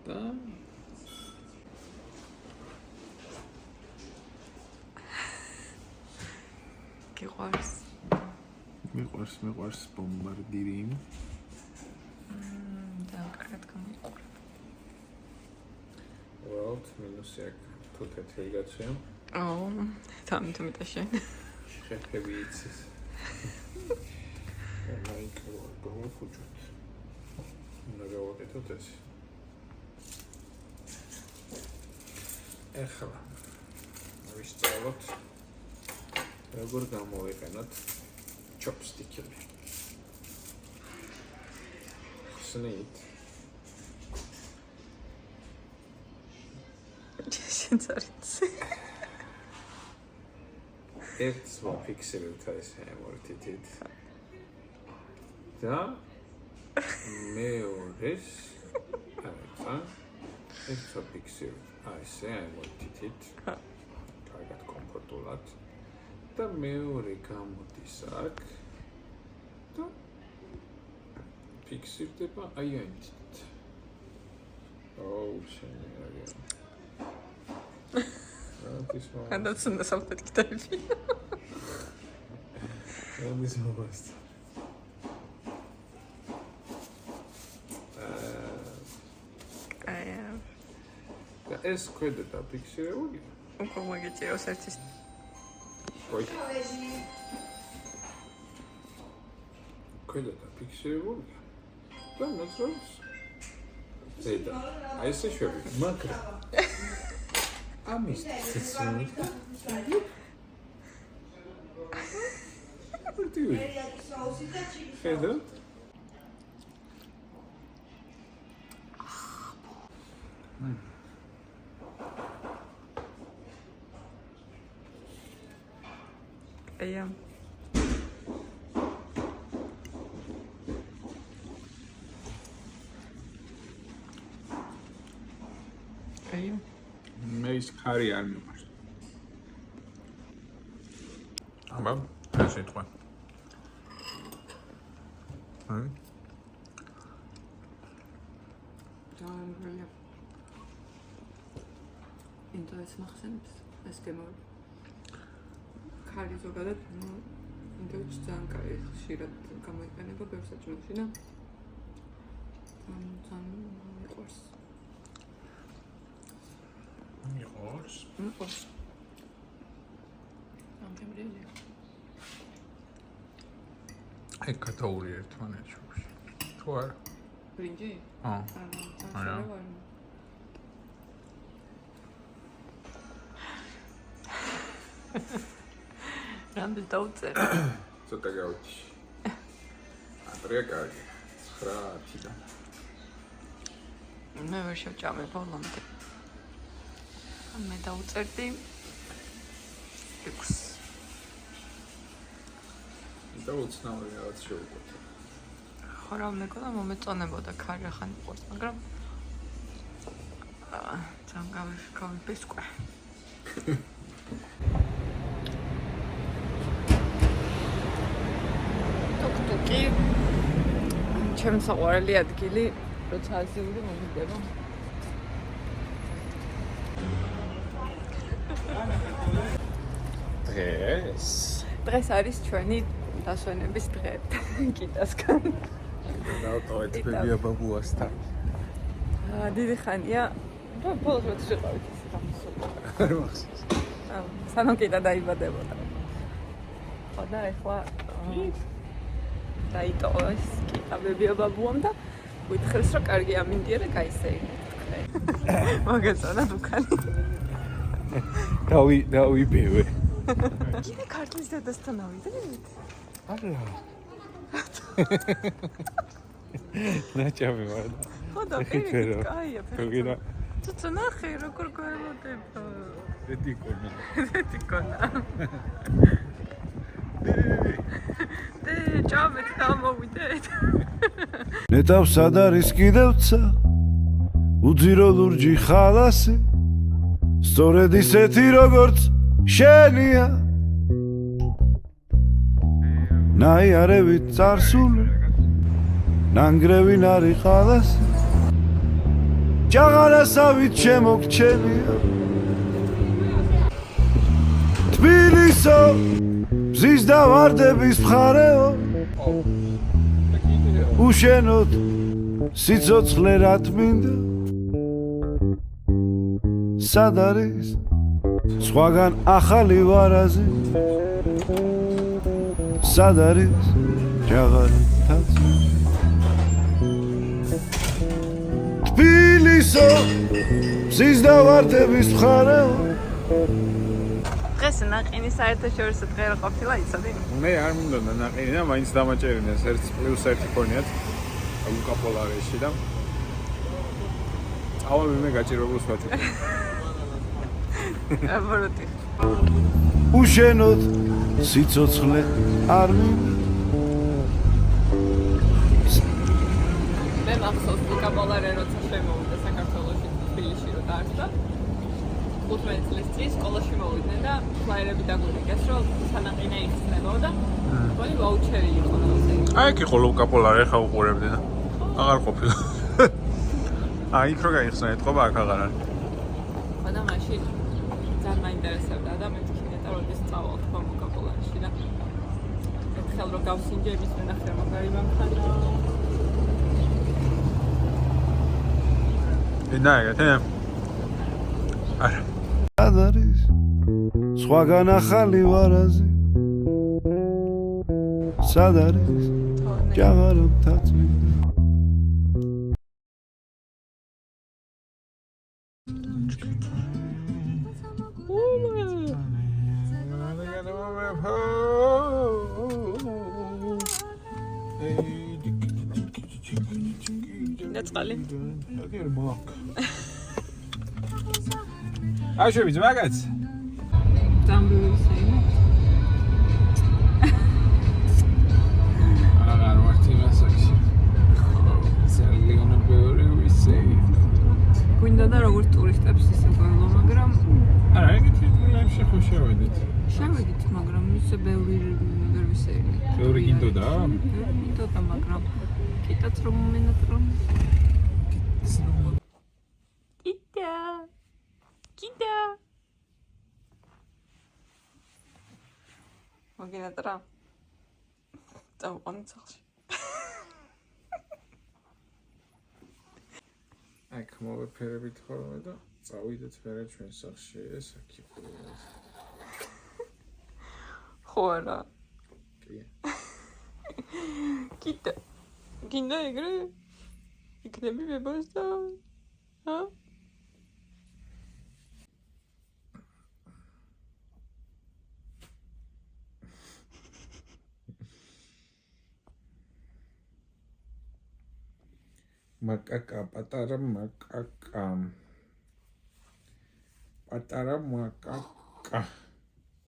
და გიყვარს. მიყვარს ბომბარდირი. და კარგად გამოიყურებ. Well, მინუსი აქვს თუ თეთრი გაცია. თამით შენ. შეფები იცის. მაიკრო გოფუჭოთ. უნდა გავაკეთოთ ეს. ეხლა ვისწავლოთ როგორ გამოვიყენოთ chopstick-ები. ხსნით. შენ წარიცი. ერთს ვაფიქსირებთ ეს ემორთითით. და მეორეს ერთს ვაფიქსირებთ ესე ემორთითით. კარგად კომფორტულად. და მეორე გამოდის აქ და ფიქსირდება აი ამით. შენი არის. Anders sind das auch nicht geteilt. Ja, müssen wir was. Ja, es könnte da pixel. Como que te o certis. Oi. Könnte da pixel. Da natürlich. Zeta. Aí você chove. Macra. Amist. Ხედავ? Aia. Aia. მე ის ხარი არ მიყვარს. აბა, ეს ეთქვა. Ძალიან ინტერესს მახსენებს ეს გემო. ხარი ზოგადად ინტერესს ძალიან კარგი ხშირად გამოიყენება ბევრ საჭმელში და ძალიან მიყვარს. მიყვარს. ამგემრელი. აი კატაური ერთმანეთში. თუ არა? ბრინჯი? არა. რამდენი დაუწერ? ცოტა გავიჩი. ატრია კარგი. 9-10-დან. მე ვერ შევჭამე ბოლომდე. მე დაუწერდი 6. და უცნაური რაღაც შევუკეთე. ხო რა მეკონა მომეწონებოდა ქარი ხან იყოს, მაგრამ ძალიან გავიფესკვა. ტუკტუკი ჩემს საყვარელი ადგილი, როცა აზიური მომიდება. დღეს არის ჩვენი დასვენების დღე. კიტასგან. დავტოვეთ ბებია ბაბუასთან. დიდი ხანია. ბოლოს როცა შეყავით ეს გამოსული. არ მახსოვს. სანამ კიტა დაიბადებოდა. ხო და ეხლა დაიტოვა ეს კიტა ბებია ბაბუამ და გითხეს რომ კარგი ამინდიერე გაისეირნეთ თქვენ. მოგეწონა უკანი. დავიბევე. კიდე ქართლის დედასთან ავიდეთ? არა. ნაჭამი ვარ და. ხო და კაია ფერგინა. თუ ნახე როგორ გაემოდება. ეტიკონა. ჭამეთ დამოვიდეთ. ნეტავს სად არის კიდევცა უძირო ლურჯი ხალასი სწორედ ისეთი როგორც შენია ნაიარევით წარსული ნანგრევი ნარი ხალასი ჭაღარასავით შემოგჩენია თბილისო მზის და ვარდების მხარეო უშენოდ სიცოცხლე რა თმინდა სად არის სხვაგან ახალი ვარაზი სად არის ჭაღარი თაცი თბილისო მზის და ვარდების მხარეო დღეს ნაყინი საერთაშორისო დღე რა ყოფილა იცოდი? მე არ მინდოდა ნაყინი და მაინც დამაჭერინეს 1+1 ქონიათ ლუკა პოლარეში და ავამი მე გაჭირებულს ვაჭუქე. აბოროტი. უშენოდ სიცოცხლე არ მინდა მე მახსოვს ლუკა პოლარე როცა შემოვიდა საქართველოში თბილისში რო დაარსდა 15 წლის წინ სკოლაში მოვიდნენ და ფლაიერები დაგვიგეს რომ სანაყინე იხსნებოდა და ვაუჩერი იყო რაღაცა. აი იქ იყო ლუკა პოლარე ხა უყურებდი და აღარ ყოფილა. აი იქ რო გაიხსნა ეთყობა აქ აღარ არის. ხოდა მაშინ ძალიან მაინტერესებდა და მე ვთქინე და როდის წავალ თქო ლუკა პოლარეში და ერთხელ რო გავსინჯების მენახე მაგარი მანქანა. ინაიგეთე არა სად არის სხვაგან ახალი ვარაზი სად არის ჭაღარა თაცი დაწყალი აი შევიძე მაგაც დამბლუსეინო აღარ ვარ თიმასაკში ძალიან ბევრი ვისეი გვინდა და როგორც ტურისტებს ისე გველო მაგრამ არა ეგეთი ლებში ხო შევედით შევედით მაგრამ ისე ბევრი ვერ ვისეირნით ბევრი გინდოდა გინდოდა მაგრამ კიტაც რომ მომენატრომ კიტა მოგინატრა წავყვანი ცალში აქ მოვეფერებით ხოლმე და წავიდეთ მერე ჩვენ სახში ეს აქ იყო ხო არა კი კიტა გინდა ეგრე იქნები მებოს და ჰა მაკაკა პატარა მაკაკა პატარა მაკაკა